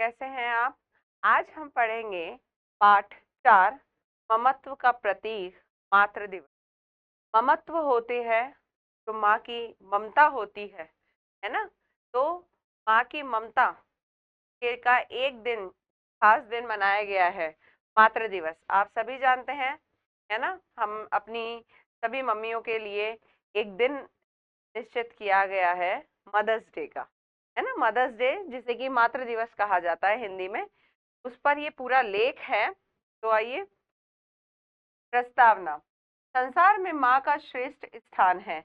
कैसे हैं आप? आज हम पढ़ेंगे पाठ 4, ममत्व का प्रतीक मातृ दिवस। ममत्व होती है तो माँ की ममता होती है ना? तो माँ की ममता के का एक दिन, खास दिन मनाया गया है, मातृ दिवस। आप सभी जानते हैं, है ना? हम अपनी सभी मम्मियों के लिए एक दिन निश्चित किया गया है मदर्स डे का, है ना? मदर्स डे जिसे कि मातृ दिवस कहा जाता है हिंदी में, उस पर ये पूरा लेख है। तो आइए, प्रस्तावना। संसार में माँ का श्रेष्ठ स्थान है।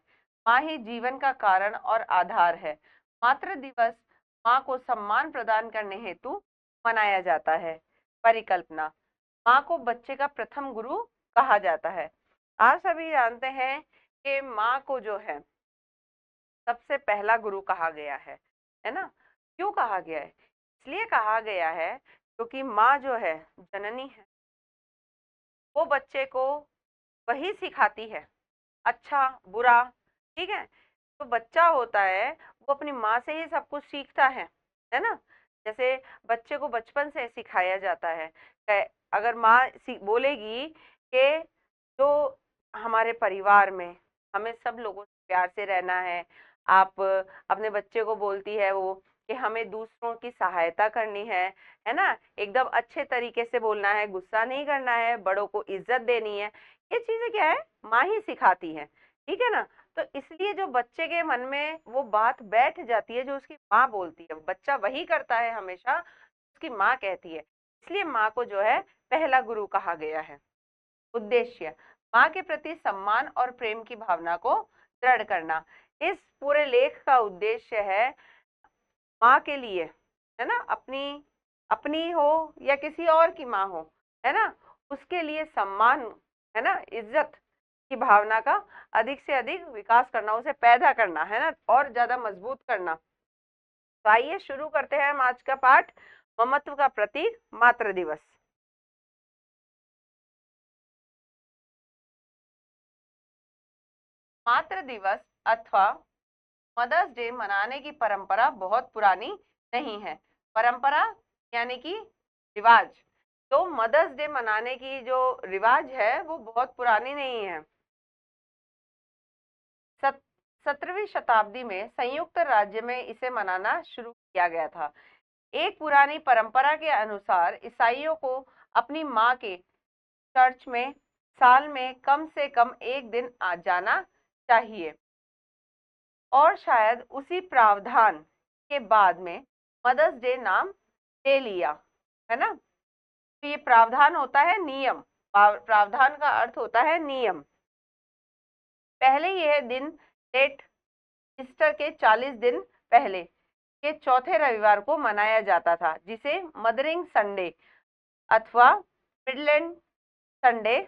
माँ ही जीवन का कारण और आधार है। मातृ दिवस माँ को सम्मान प्रदान करने हेतु मनाया जाता है। परिकल्पना। माँ को बच्चे का प्रथम गुरु कहा जाता है। आप सभी जानते हैं कि माँ को जो है सबसे पहला गुरु कहा गया है ना? क्यों कहा गया है? इसलिए कहा गया है क्योंकि माँ जो है जननी है, वो बच्चे को वही सिखाती है, अच्छा बुरा। ठीक है? तो बच्चा होता है वो अपनी माँ से ही सब कुछ सीखता है ना? जैसे बच्चे को बचपन से सिखाया जाता है। अगर माँ बोलेगी कि जो हमारे परिवार में हमें सब लोगों से प्यार से रहना है, आप अपने बच्चे को बोलती है वो कि हमें दूसरों की सहायता करनी है ना? एकदम अच्छे तरीके से बोलना है, गुस्सा नहीं करना है, बड़ों को इज्जत देनी है। ये चीजें क्या है, माँ ही सिखाती है। ठीक है ना? तो इसलिए जो बच्चे के मन में वो बात बैठ जाती है जो उसकी माँ बोलती है, बच्चा वही करता है हमेशा, उसकी माँ कहती है। इसलिए माँ को जो है पहला गुरु कहा गया है। उद्देश्य, माँ के प्रति सम्मान और प्रेम की भावना को दृढ़ करना। इस पूरे लेख का उद्देश्य है माँ के लिए, है ना, अपनी अपनी हो या किसी और की माँ हो, है ना, उसके लिए सम्मान, है ना, इज्जत की भावना का अधिक से अधिक विकास करना, उसे पैदा करना, है ना, और ज्यादा मजबूत करना। तो आइए शुरू करते हैं हम आज का पाठ, ममत्व का प्रतीक मातृ दिवस। मातृ दिवस अथवा मदर्स डे मनाने की परंपरा बहुत पुरानी नहीं है। परंपरा यानी कि रिवाज। तो मदर्स डे मनाने की जो रिवाज है वो बहुत पुरानी नहीं है। 17वीं शताब्दी में संयुक्त राज्य में इसे मनाना शुरू किया गया था। एक पुरानी परंपरा के अनुसार ईसाइयों को अपनी माँ के चर्च में साल में कम से कम एक दिन आ जाना चाहिए, और शायद उसी प्रावधान के बाद में मदर्स डे नाम ले लिया, है ना? तो ये प्रावधान होता है नियम, प्रावधान का अर्थ होता है नियम। पहले यह दिन लेट ईस्टर के 40 दिन पहले के चौथे रविवार को मनाया जाता था, जिसे मदरिंग संडे अथवा मिडलैंड संडे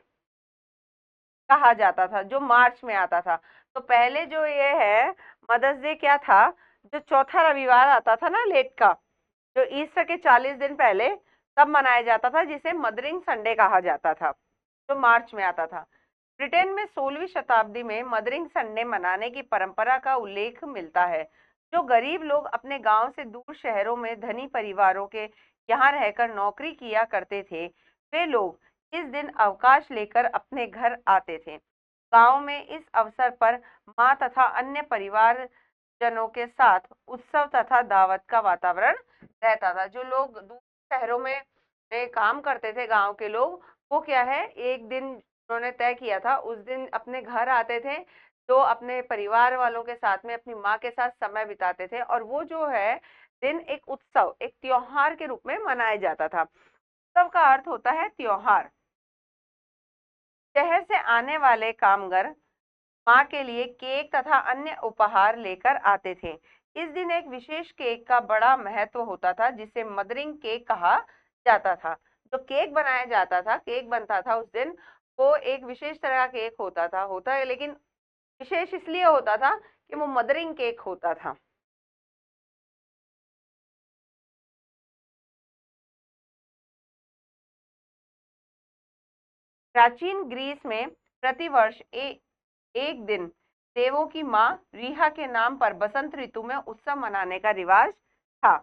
कहा जाता था, जो मार्च में आता था। तो पहले जो ये है मदर्स डे क्या था, जो चौथा रविवार आता था ना लेट का, जो ईस्टर के 40 दिन पहले, तब मनाया जाता था, जिसे मदरिंग संडे कहा जाता था, जो मार्च में आता था। ब्रिटेन में 16वीं शताब्दी में मदरिंग संडे मनाने की परंपरा का उल्लेख मिलता है। जो गरीब लोग अपने गांव से दूर शहरों में धनी परिवारों के यहाँ रहकर नौकरी किया करते थे, वे लोग इस दिन अवकाश लेकर अपने घर आते थे। गांव में इस अवसर पर माँ तथा अन्य परिवार जनों के साथ उत्सव तथा दावत का वातावरण रहता था। जो लोग दूर शहरों में काम करते थे, गांव के लोग, वो क्या है, एक दिन उन्होंने तय किया था, उस दिन अपने घर आते थे, तो अपने परिवार वालों के साथ में अपनी माँ के साथ समय बिताते थे, और वो जो है दिन एक उत्सव, एक त्योहार के रूप में मनाया जाता था। उत्सव का अर्थ होता है त्योहार। शहर से आने वाले कामगार माँ के लिए केक तथा अन्य उपहार लेकर आते थे। इस दिन एक विशेष केक का बड़ा महत्व होता था, जिसे मदरिंग केक कहा जाता था। जो केक बनाया जाता था, केक बनता था उस दिन, वो एक विशेष तरह का केक होता है, लेकिन विशेष इसलिए होता था कि वो मदरिंग केक होता था। प्राचीन ग्रीस में प्रतिवर्ष एक दिन देवों की माँ रीहा के नाम पर बसंत ऋतु में उत्सव मनाने का रिवाज था।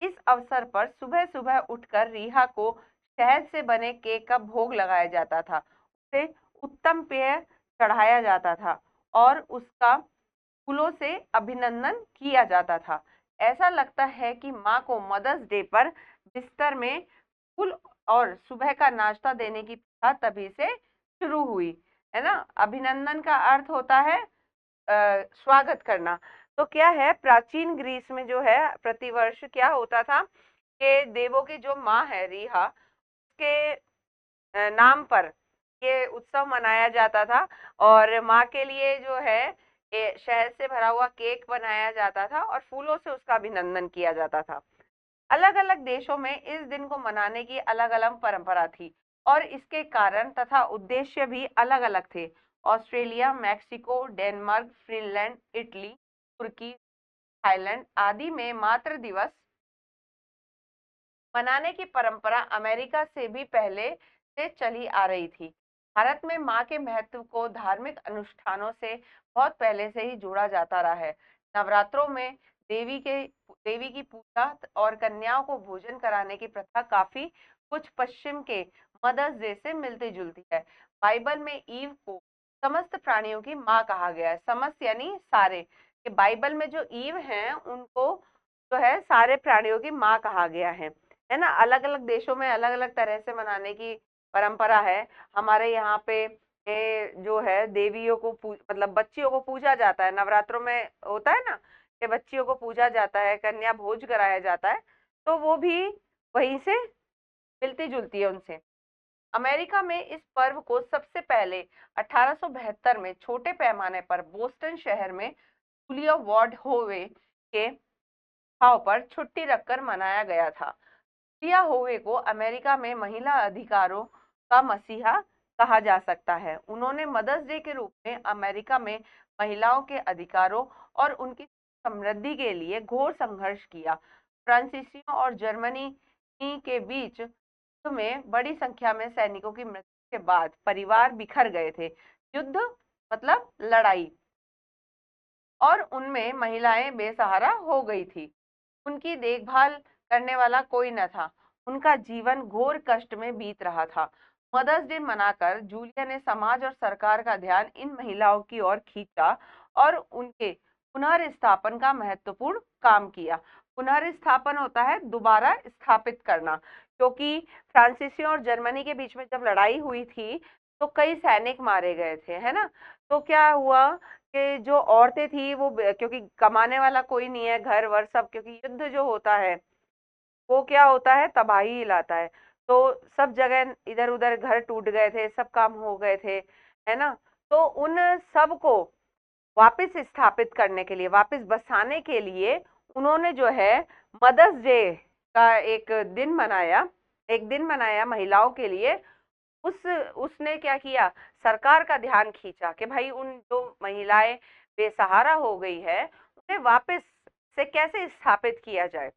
इस अवसर पर सुबह सुबह उठकर रीहा को शहद से बने केक का भोग लगाया जाता था, उसे उत्तम पेय चढ़ाया जाता था और उसका फूलों से अभिनंदन किया जाता था। ऐसा लगता है कि माँ को मदर्स डे पर बिस्तर में फूल और सुबह का नाश्ता देने की प्रथा तभी से शुरू हुई, है ना। अभिनंदन का अर्थ होता है स्वागत करना। तो क्या है, प्राचीन ग्रीस में जो है प्रतिवर्ष क्या होता था कि देवों की जो माँ है रीहा, उसके नाम पर ये उत्सव मनाया जाता था और माँ के लिए जो है ये शहद से भरा हुआ केक बनाया जाता था और फूलों से उसका अभिनंदन किया जाता था। अलग अलग देशों में इस दिन को मनाने की अलग अलग परंपरा थी और इसके कारण तथा उद्देश्य भी अलग अलग थे। Australia, Mexico, Denmark, Finland, Italy, तुर्की, थाईलैंड आदि में मातृ दिवस मनाने की परंपरा अमेरिका से भी पहले से चली आ रही थी। भारत में माँ के महत्व को धार्मिक अनुष्ठानों से बहुत पहले से ही जोड़ा जाता रहा है। नवरात्रों में देवी की पूजा और कन्याओं को भोजन कराने की प्रथा काफी कुछ पश्चिम के मदर्स डे से मिलती जुलती है। बाइबल में ईव को समस्त प्राणियों की माँ कहा गया है। समस्त यानी सारे, कि बाइबल में जो ईव हैं उनको जो है सारे प्राणियों की माँ कहा गया है ना। अलग अलग देशों में अलग अलग तरह से मनाने की परंपरा है। हमारे यहाँ पे जो है देवियों को मतलब बच्चियों को पूजा जाता है, नवरात्रों में होता है ना कि बच्चियों को पूजा जाता है, कन्या भोज कराया जाता है, तो वो भी वहीं से मिलती जुलती है उनसे। अमेरिका में इस पर्व को सबसे पहले 1872 में छोटे पैमाने पर बोस्टन शहर में जूलिया वार्ड होवे के भाव पर छुट्टी रखकर मनाया गया था। जूलिया होवे को अमेरिका में महिला अधिकारों का मसीहा कहा जा सकता है। उन्होंने मदर्स डे के रूप में अमेरिका में महिलाओं के अधिकारों और उनकी समृद्धि के लिए घोर संघर्ष किया। फ्रांसीसियों और जर्मनी के बीच युद्ध में बड़ी संख्या में सैनिकों की मृत्यु के बाद परिवार बिखर गए थे। युद्ध मतलब लड़ाई, और उनमें महिलाएं बेसहारा हो गई थी। उनकी देखभाल करने वाला कोई न था। उनका जीवन घोर कष्ट में बीत रहा था। मदर्स डे मनाकर जूलिया ने समाज और सरकार का ध्यान इन महिलाओं की ओर खींचा और उनके पुनर्स्थापन का महत्वपूर्ण काम किया। पुनर्स्थापन होता है दोबारा स्थापित करना, क्योंकि फ्रांसीसियों और जर्मनी के बीच में जब लड़ाई हुई थी तो कई सैनिक मारे गए थे, है ना। तो क्या हुआ कि जो औरतें थी वो क्योंकि कमाने वाला कोई नहीं है, घर वर सब, क्योंकि युद्ध जो होता है वो क्या होता है, तबाही लाता है। तो सब जगह इधर उधर घर टूट गए थे, सब काम हो गए थे, है ना। तो उन सब को वापस स्थापित करने के लिए, वापस बसाने के लिए उन्होंने जो है मदर्स डे का एक दिन मनाया महिलाओं के लिए। उसने क्या किया, सरकार का ध्यान खींचा कि भाई उन जो महिलाएं बेसहारा हो गई है उन्हें वापस से कैसे स्थापित किया जाए।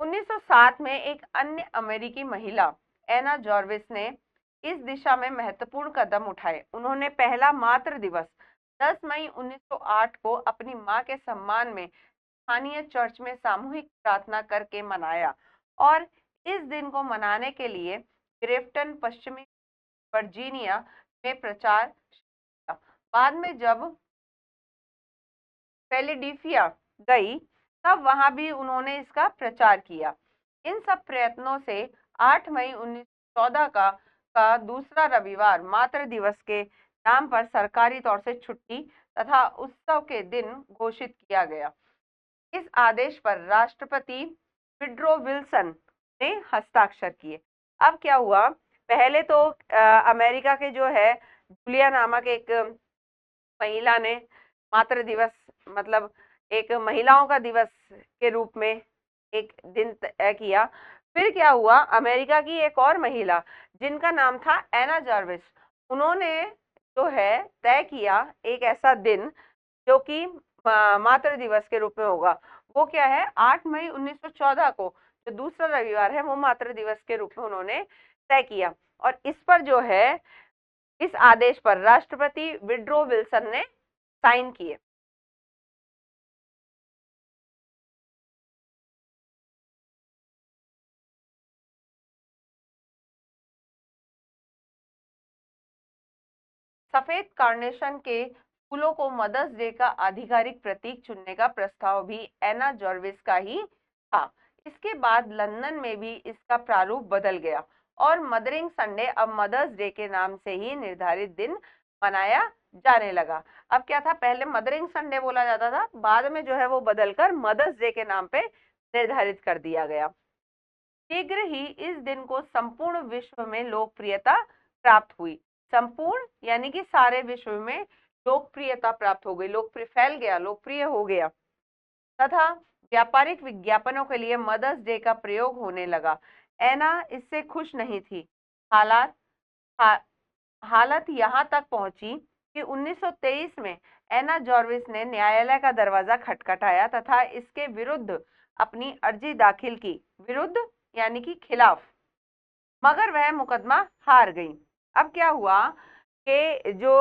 1907 में एक अन्य अमेरिकी महिला एना जॉर्विस ने इस दिशा में महत्वपूर्ण कदम उठाए। उन्होंने पहला मातृ दिवस 10 मई 1908 को अपनी मां के सम्मान में स्थानीय चर्च में सामूहिक प्रार्थना करके मनाया और इस दिन को मनाने के लिए ग्रेफ्टन, पश्चिमी वर्जीनिया में प्रचार किया। बाद में जब फिलाडेल्फिया गई तब वहां भी उन्होंने इसका प्रचार किया। इन सब प्रयत्नों से 8 मई 1914 का दूसरा रविवार मातृ दिवस के नाम पर सरकारी तौर से छुट्टी तथा उत्सव के दिन घोषित किया गया। इस आदेश पर राष्ट्रपति विड्रो विल्सन ने हस्ताक्षर किए। अब क्या हुआ, पहले तो अमेरिका के जो है जूलिया नामक एक महिला ने मातृ दिवस मतलब एक महिलाओं का दिवस के रूप में एक दिन तय किया। फिर क्या हुआ, अमेरिका की एक और महिला जिनका नाम था एना जॉर्विस, उन्होंने जो है तय किया एक ऐसा दिन जो कि मातृ दिवस के रूप में होगा। वो क्या है, 8 मई 1914 को जो दूसरा रविवार है वो मातृ दिवस के रूप में उन्होंने तय किया। और इस पर जो है इस आदेश पर राष्ट्रपति विड्रो विल्सन ने साइन किए। सफेद कार्नेशन के फूलों को मदर्स डे का आधिकारिक प्रतीक चुनने का प्रस्ताव भी एना जॉर्विस का ही था। इसके बाद लंदन में भी इसका प्रारूप बदल गया और मदरिंग संडे अब मदर्स डे के नाम से ही निर्धारित दिन मनाया जाने लगा। अब क्या था, पहले मदरिंग संडे बोला जाता था, बाद में जो है वो बदलकर मदर्स डे के नाम पे निर्धारित कर दिया गया। शीघ्र ही इस दिन को संपूर्ण विश्व में लोकप्रियता प्राप्त हुई। संपूर्ण यानी कि सारे विश्व में लोकप्रियता प्राप्त हो गई, लोकप्रिय फैल गया, लोकप्रिय हो गया तथा व्यापारिक विज्ञापनों के लिए मदर्स डे का प्रयोग होने लगा। एना इससे खुश नहीं थी। हालात हा, हालत यहाँ तक पहुंची कि 1923 में एना जॉर्विस ने न्यायालय का दरवाजा खटखटाया तथा इसके विरुद्ध अपनी अर्जी दाखिल की। विरुद्ध यानी कि खिलाफ, मगर वह मुकदमा हार गई। अब क्या हुआ कि जो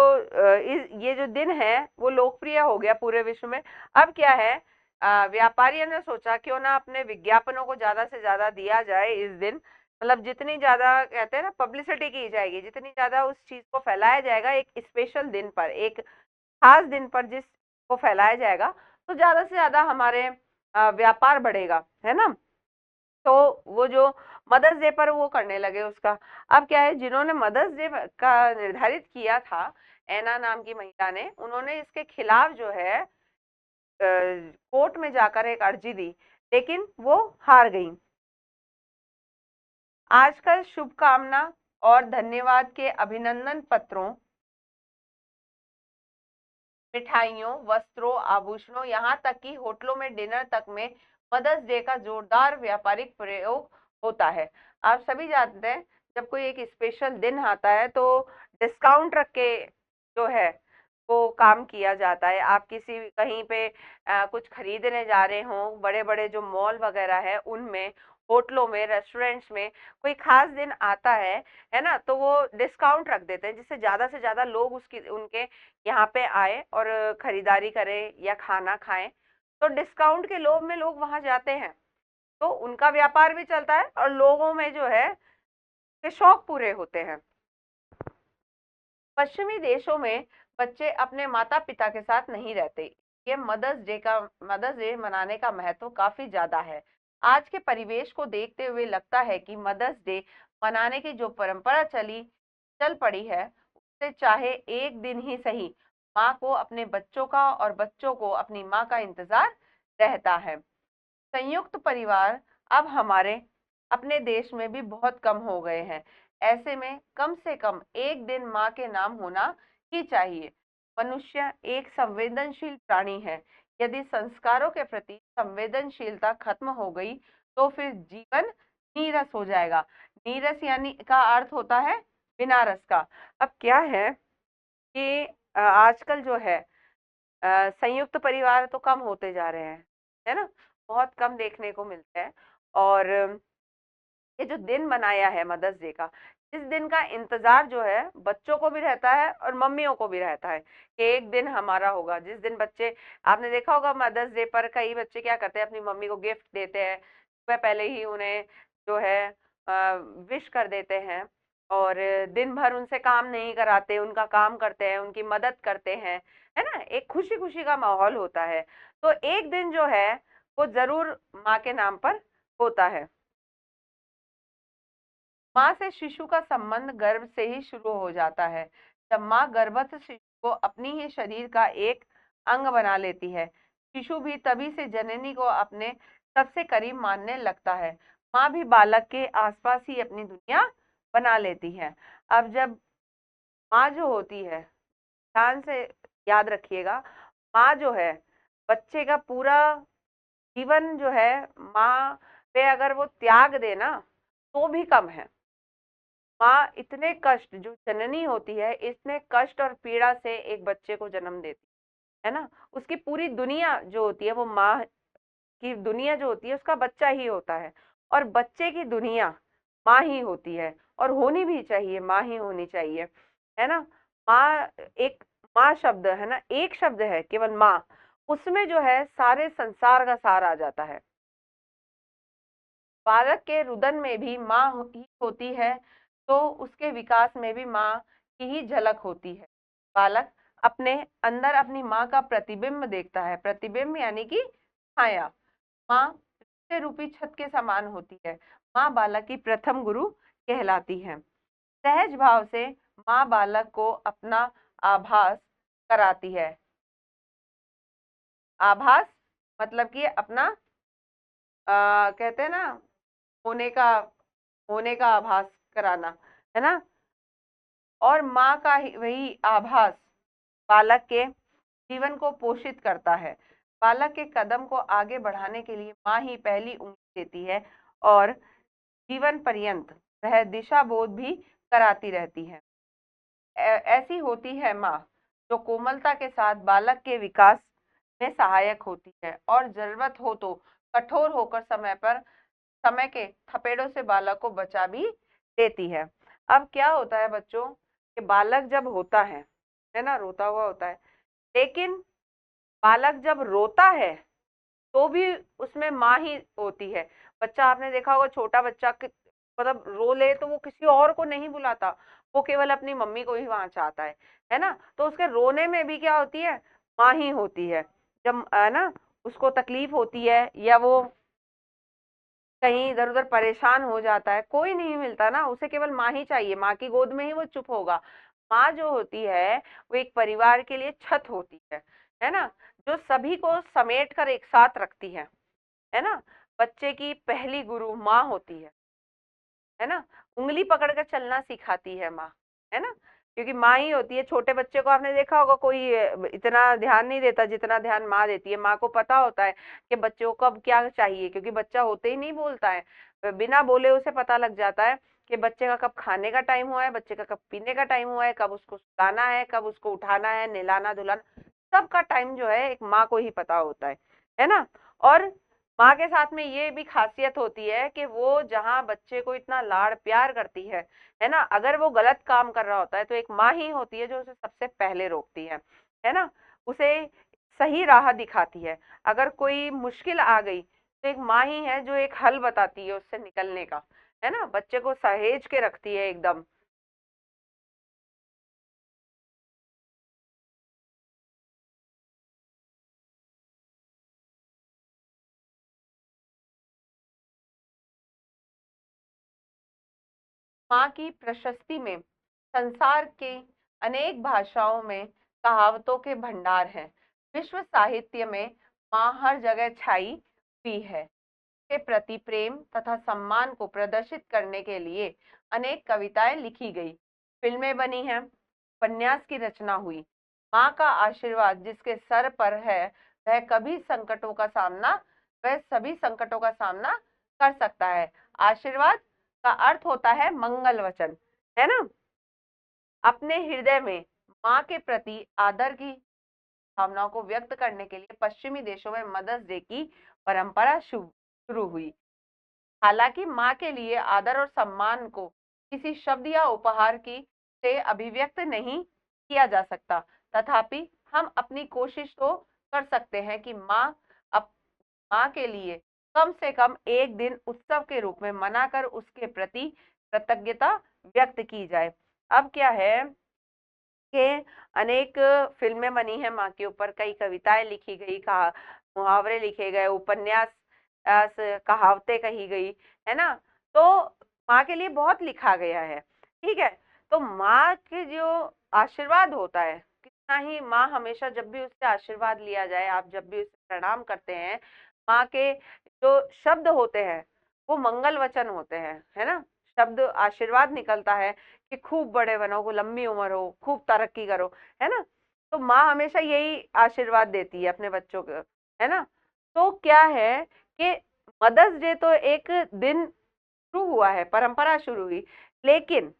ये जो दिन है वो लोकप्रिय हो गया पूरे विश्व में। अब क्या है, व्यापारियों ने सोचा क्यों ना अपने विज्ञापनों को ज्यादा से ज्यादा दिया जाए इस दिन, मतलब जितनी ज्यादा कहते हैं ना पब्लिसिटी की जाएगी, जितनी ज्यादा उस चीज को फैलाया जाएगा एक स्पेशल दिन पर, एक खास दिन पर जिसको फैलाया जाएगा, तो ज्यादा से ज्यादा हमारे व्यापार बढ़ेगा, है ना। तो वो जो मदर्स डे पर वो करने लगे उसका। अब क्या है, जिन्होंने मदर्स डे का निर्धारित किया था, एना नाम की महिला ने, उन्होंने इसके खिलाफ जो है कोर्ट में जाकर एक अर्जी दी, लेकिन वो हार गई। आजकल शुभकामना और धन्यवाद के अभिनंदन पत्रों, मिठाइयों, वस्त्रों, आभूषणों, यहाँ तक कि होटलों में डिनर तक में मदर्स डे का जोरदार व्यापारिक प्रयोग होता है। आप सभी जानते हैं जब कोई एक स्पेशल दिन आता है तो डिस्काउंट रख के जो है वो काम किया जाता है। आप किसी कहीं पे कुछ खरीदने जा रहे हो, बड़े बड़े जो मॉल वगैरह है उनमें, होटलों में, रेस्टोरेंट्स में कोई खास दिन आता है ना, तो वो डिस्काउंट रख देते हैं जिससे ज्यादा से ज्यादा लोग उसकी उनके यहाँ पे आए और खरीदारी करें या खाना खाएं। तो डिस्काउंट के लोभ में लोग वहां जाते हैं, तो उनका व्यापार भी चलता है और लोगों में जो है के शौक पूरे होते हैं। पश्चिमी देशों में बच्चे अपने माता पिता के साथ नहीं रहते। ये मदर्स डे मनाने का महत्व काफी ज्यादा है। आज के परिवेश को देखते हुए लगता है कि मदर्स डे मनाने की जो परंपरा चल पड़ी है, उससे चाहे एक दिन ही सही, माँ को अपने बच्चों का और बच्चों को अपनी माँ का इंतजार रहता है। संयुक्त परिवार अब हमारे अपने देश में भी बहुत कम हो गए हैं। ऐसे में कम से कम एक दिन माँ के नाम होना ही चाहिए। मनुष्य एक संवेदनशील प्राणी है। यदि संस्कारों के प्रति संवेदनशीलता खत्म हो गई तो फिर जीवन नीरस हो जाएगा। नीरस यानी का अर्थ होता है बिना रस का। अब क्या है कि आजकल जो है संयुक्त परिवार तो कम होते जा रहे हैं, है ना, बहुत कम देखने को मिलता है। और ये जो दिन मनाया है मदर्स डे का, इस दिन का इंतजार जो है बच्चों को भी रहता है और मम्मियों को भी रहता है कि एक दिन हमारा होगा जिस दिन बच्चे, आपने देखा होगा मदर्स डे पर कई बच्चे क्या करते हैं, अपनी मम्मी को गिफ्ट देते हैं, वह पहले ही उन्हें जो है विश कर देते हैं और दिन भर उनसे काम नहीं कराते, उनका काम करते हैं, उनकी मदद करते हैं, है ना, एक खुशी खुशी का माहौल होता है। तो एक दिन जो है वो जरूर माँ के नाम पर होता है। माँ से शिशु का संबंध गर्भ से ही शुरू हो जाता है। जब माँ गर्भस्थ शिशु को अपनी ही शरीर का एक अंग बना लेती है, शिशु भी तभी से जननी को अपने सबसे करीब मानने लगता है। माँ भी बालक के आसपास ही अपनी दुनिया बना लेती है। अब जब माँ जो होती है, ध्यान से याद रखिएगा, माँ जो है बच्चे का पूरा जीवन जो है माँ पे अगर वो त्याग दे ना तो भी कम है। माँ इतने कष्ट, जो जननी होती है इतने कष्ट और पीड़ा से एक बच्चे को जन्म देती है ना, उसकी पूरी दुनिया जो होती है वो माँ की दुनिया जो होती है उसका बच्चा ही होता है, और बच्चे की दुनिया माँ ही होती है और होनी भी चाहिए, माँ ही होनी चाहिए, है ना। माँ एक, माँ शब्द है ना, एक शब्द है केवल माँ, उसमें जो है सारे संसार का सार आ जाता है। बालक के रुदन में भी माँ ही होती है, तो उसके विकास में भी माँ की ही झलक होती है। बालक अपने अंदर अपनी माँ का प्रतिबिंब देखता है। प्रतिबिंब यानी कि छाया। माँ रिश्ते रूपी छत के समान होती है। माँ बालक की प्रथम गुरु कहलाती है। सहज भाव से माँ बालक को अपना आभास कराती है। आभास मतलब कि अपना कहते हैं ना, होने का होने का आभास कराना, है ना। और माँ का वही आभास बालक के जीवन को पोषित करता है। बालक के कदम को आगे बढ़ाने के लिए माँ ही पहली उंगली देती है और जीवन पर्यंत वह दिशा बोध भी कराती रहती है। ऐसी होती है माँ जो कोमलता के साथ बालक के विकास में सहायक होती है और जरूरत हो तो कठोर होकर समय के थपेड़ों से बालक को बचा भी देती है। अब क्या होता है बच्चों कि बालक जब होता है ना, रोता हुआ होता है, लेकिन बालक जब रोता है तो भी उसमें माँ ही होती है। बच्चा आपने देखा होगा, छोटा बच्चा मतलब रो ले तो वो किसी और को नहीं बुलाता, वो केवल अपनी मम्मी को ही वहां चाहता है ना। तो उसके रोने में भी क्या होती है, माँ ही होती है। जब है ना उसको तकलीफ होती है या वो कहीं इधर उधर परेशान हो जाता है, कोई नहीं मिलता ना, उसे केवल माँ ही चाहिए, माँ की गोद में ही वो चुप होगा। माँ जो होती है वो एक परिवार के लिए छत होती है ना, जो सभी को समेट कर एक साथ रखती है ना। बच्चे की पहली गुरु माँ होती है ना। उंगली पकड़कर चलना सिखाती है माँ, है ना, क्योंकि माँ ही होती है। छोटे बच्चे को आपने देखा होगा, कोई इतना ध्यान नहीं देता जितना ध्यान माँ देती है। माँ को पता होता है कि बच्चों को अब क्या चाहिए, क्योंकि बच्चा होते ही नहीं बोलता है, बिना बोले उसे पता लग जाता है कि बच्चे का कब खाने का टाइम हुआ है, बच्चे का कब पीने का टाइम हुआ है, कब उसको सुलाना है, कब उसको उठाना है, नहलाना धुलाना, सबका टाइम जो है एक माँ को ही पता होता है ना। और माँ के साथ में ये भी खासियत होती है कि वो जहाँ बच्चे को इतना लाड़ प्यार करती है ना, अगर वो गलत काम कर रहा होता है तो एक माँ ही होती है जो उसे सबसे पहले रोकती है ना, उसे सही राह दिखाती है। अगर कोई मुश्किल आ गई तो एक माँ ही है जो एक हल बताती है उससे निकलने का, है ना, बच्चे को सहेज के रखती है एकदम। माँ की प्रशस्ति में संसार के अनेक भाषाओं में कहावतों के भंडार हैं। विश्व साहित्य में माँ हर जगह छाई हुई है। के प्रति प्रेम तथा सम्मान को प्रदर्शित करने के लिए अनेक कविताएं लिखी गई, फिल्में बनी हैं, उपन्यास की रचना हुई। माँ का आशीर्वाद जिसके सर पर है वह कभी संकटों का सामना वह सभी संकटों का सामना कर सकता है। आशीर्वाद का अर्थ होता है मंगल वचन, है ना। अपने हृदय में माँ के प्रति आदर की भावनाओं को व्यक्त करने के लिए पश्चिमी देशों में मदर्स डे की परंपरा शुरू हुई। हालांकि माँ के लिए आदर और सम्मान को किसी शब्द या उपहार की से अभिव्यक्त नहीं किया जा सकता, तथापि हम अपनी कोशिश तो कर सकते हैं कि माँ के लिए कम से कम एक दिन उत्सव के रूप में मनाकर उसके प्रति कृतज्ञता व्यक्त की जाए। अब क्या है कि अनेक फिल्में बनी हैं माँ के ऊपर, कई कविताएं लिखी गई, कहा मुहावरे लिखे गए, उपन्यास कहावतें कही गई, है ना। तो माँ के लिए बहुत लिखा गया है, ठीक है। तो माँ के जो आशीर्वाद होता है, कितना ही माँ हमेशा जब भी उससे आशीर्वाद लिया जाए, आप जब भी उसे प्रणाम करते हैं, माँ के जो शब्द होते हैं वो मंगल वचन होते हैं, है ना। शब्द आशीर्वाद निकलता है कि खूब बड़े बनो, को लंबी उम्र हो, खूब तरक्की करो, है ना। तो माँ हमेशा यही आशीर्वाद देती है अपने बच्चों को, है ना। तो क्या है कि मदर्स डे तो एक दिन शुरू हुआ है, परंपरा शुरू हुई, लेकिन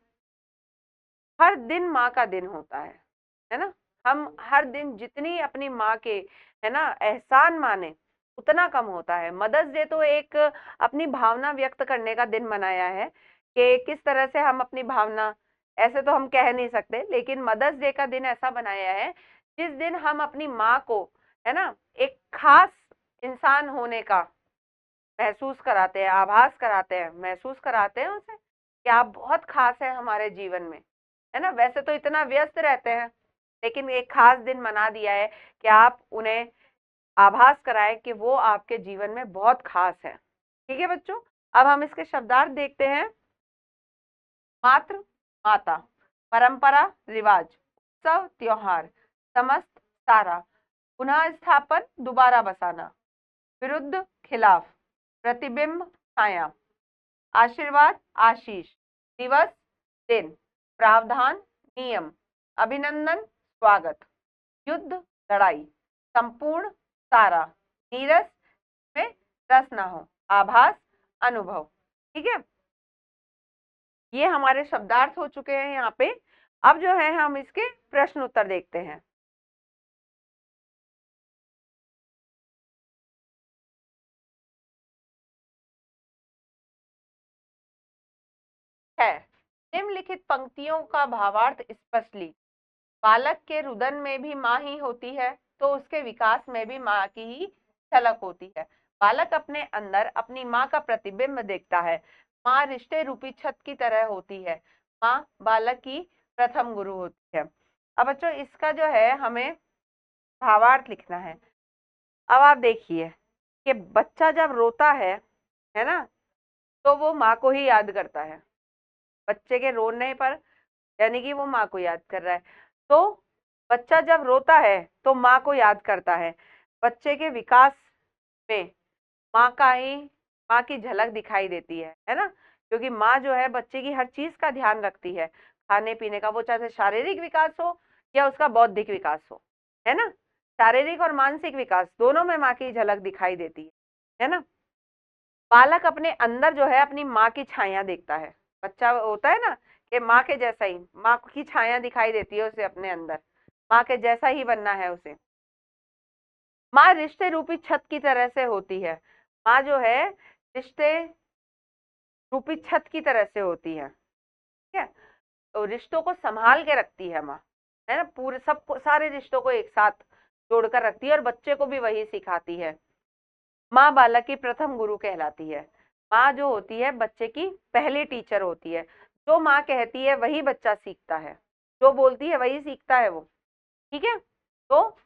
हर दिन माँ का दिन होता है ना। हम हर दिन जितनी अपनी माँ के, है ना, एहसान माने उतना कम होता है। मदर्स डे तो एक अपनी भावना व्यक्त करने का दिन मनाया है कि किस तरह से हम अपनी भावना, ऐसे तो हम कह नहीं सकते, लेकिन मदर्स डे का दिन ऐसा बनाया है जिस दिन हम अपनी माँ को, है ना, एक खास इंसान होने का महसूस कराते हैं, आभास कराते हैं, महसूस कराते हैं उसे कि आप बहुत खास है हमारे जीवन में, है ना। वैसे तो इतना व्यस्त रहते हैं, लेकिन एक खास दिन मना दिया है कि आप उन्हें आभास कराएं कि वो आपके जीवन में बहुत खास है। ठीक है बच्चों, अब हम इसके शब्दार्थ देखते हैं। मात्र, माता, परंपरा, रिवाज, उत्सव, त्योहार, समस्त, सारा, पुनः स्थापन, दोबारा बसाना, विरुद्ध, खिलाफ, प्रतिबिंब, छाया, आशीर्वाद, आशीष, दिवस, दिन, प्रावधान, नियम, अभिनंदन, स्वागत, युद्ध, लड़ाई, संपूर्ण, सारा, नीरस में रस ना हो, आभास, अनुभव। ठीक है, ये हमारे शब्दार्थ हो चुके हैं यहाँ पे। अब जो है हम इसके प्रश्न उत्तर देखते हैं। है, निम्नलिखित पंक्तियों का भावार्थ स्पष्ट ली। बालक के रुदन में भी माँ ही होती है, तो उसके विकास में भी माँ की ही झलक होती है। बालक अपने अंदर अपनी माँ का प्रतिबिंब देखता है। माँ रिश्ते रूपी छत की तरह होती है। माँ बालक की प्रथम गुरु होती है। अब बच्चों इसका जो है हमें भावार्थ लिखना है। अब आप देखिए कि बच्चा जब रोता है ना, तो वो माँ को ही याद करता है। बच्चे के रोने पर यानी कि वो माँ को याद कर रहा है। तो बच्चा जब रोता है तो माँ को याद करता है। बच्चे के विकास में माँ का ही माँ की झलक दिखाई देती है ना, क्योंकि माँ जो है बच्चे की हर चीज का ध्यान रखती है, खाने पीने का, वो चाहे शारीरिक विकास हो या उसका बौद्धिक विकास हो, है ना। शारीरिक और मानसिक विकास दोनों में माँ की झलक दिखाई देती है ना। बालक अपने अंदर जो है अपनी माँ की छाया देखता है। बच्चा होता है ना कि माँ के जैसा ही, माँ की छाया दिखाई देती है उसे अपने अंदर, माँ के जैसा ही बनना है उसे। माँ रिश्ते रूपी छत की तरह से होती है। माँ जो है रिश्ते रूपी छत की तरह से होती है। ठीक है, तो रिश्तों को संभाल के रखती है माँ, है ना, पूरे सब सारे रिश्तों को एक साथ जोड़कर रखती है और बच्चे को भी वही सिखाती है। माँ बालक की प्रथम गुरु कहलाती है। माँ जो होती है बच्चे की पहली टीचर होती है। जो माँ कहती है वही बच्चा सीखता है, जो बोलती है वही सीखता है वो। ठीक है, तो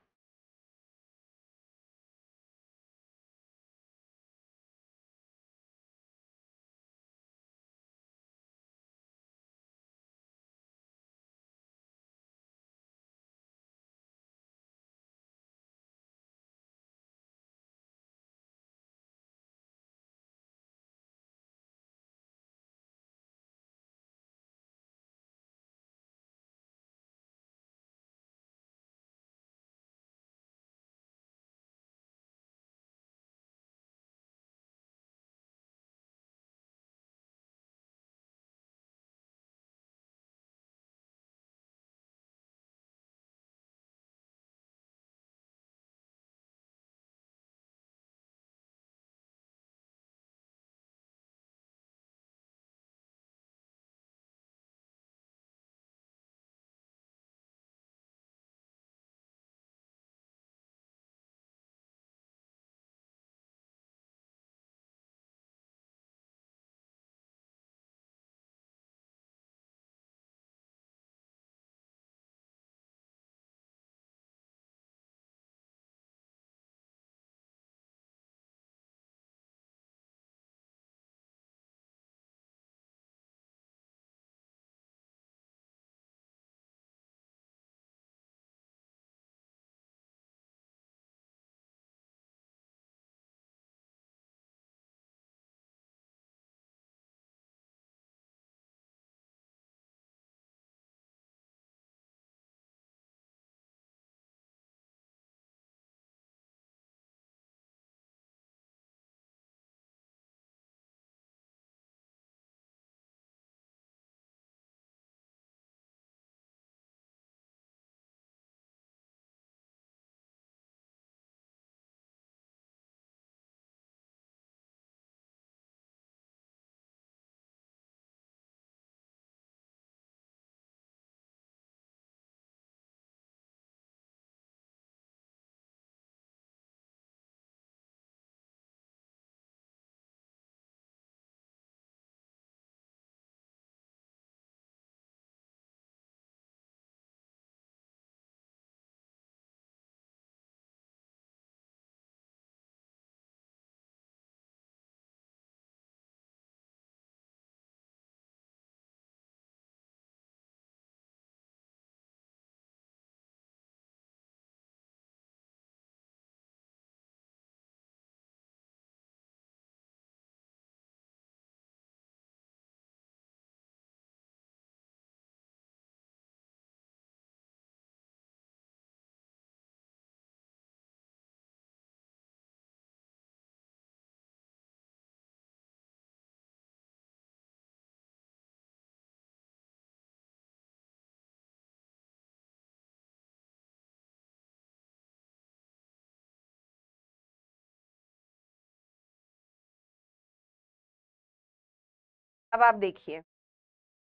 अब आप देखिए,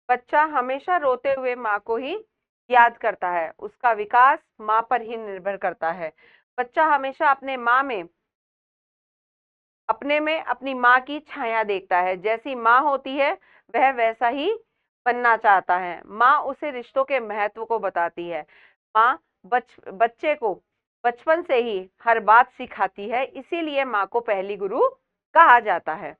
बच्चा हमेशा रोते हुए माँ को ही याद करता है, उसका विकास माँ पर ही निर्भर करता है। बच्चा हमेशा अपने में अपनी माँ की छाया देखता है, जैसी माँ होती है वह वैसा ही बनना चाहता है। माँ उसे रिश्तों के महत्व को बताती है। माँ बच्चे को बचपन से ही हर बात सिखाती है, इसीलिए माँ को पहली गुरु कहा जाता है।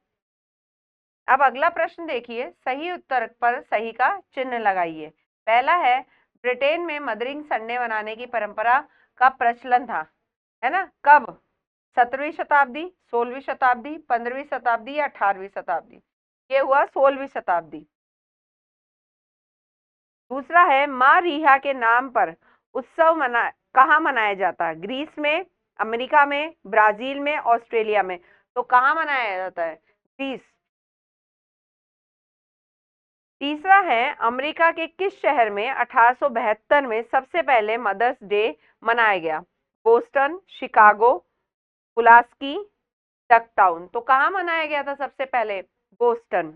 अब अगला प्रश्न देखिए, सही उत्तर पर सही का चिन्ह लगाइए। पहला है, ब्रिटेन में मदरिंग संडे मनाने की परंपरा का प्रचलन था, है ना, कब? 17वीं शताब्दी, 16वीं शताब्दी, 15वीं शताब्दी या 18वीं शताब्दी? ये हुआ 16वीं शताब्दी। दूसरा है, माँ रीहा के नाम पर उत्सव कहाँ मनाया जाता है? ग्रीस में, अमेरिका में, ब्राजील में, ऑस्ट्रेलिया में? तो कहाँ मनाया जाता है? ग्रीस। तीसरा है, अमेरिका के किस शहर में 1872 में सबसे पहले मदर्स डे मनाया गया? Boston, Chicago, Pulaski, Ducktown? तो कहाँ मनाया गया था सबसे पहले? बोस्टन।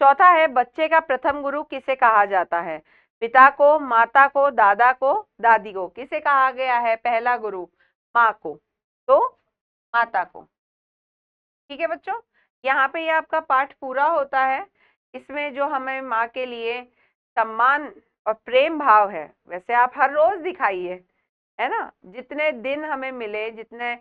चौथा है, बच्चे का प्रथम गुरु किसे कहा जाता है? पिता को, माता को, दादा को, दादी को? किसे कहा गया है पहला गुरु? माँ को। तो माता को। ठीक है बच्चों, यहाँ पे ये आपका पाठ पूरा होता है। इसमें जो हमें माँ के लिए सम्मान और प्रेम भाव है, वैसे आप हर रोज दिखाइए, है ना, जितने दिन हमें मिले, जितने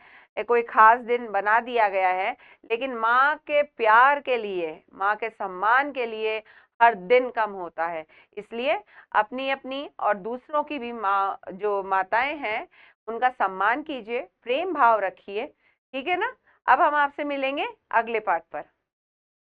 कोई खास दिन बना दिया गया है, लेकिन माँ के प्यार के लिए, माँ के सम्मान के लिए हर दिन कम होता है। इसलिए अपनी अपनी और दूसरों की भी माँ, जो माताएं हैं, उनका सम्मान कीजिए, प्रेम भाव रखिए। ठीक है ना? अब हम आपसे मिलेंगे अगले पाठ पर।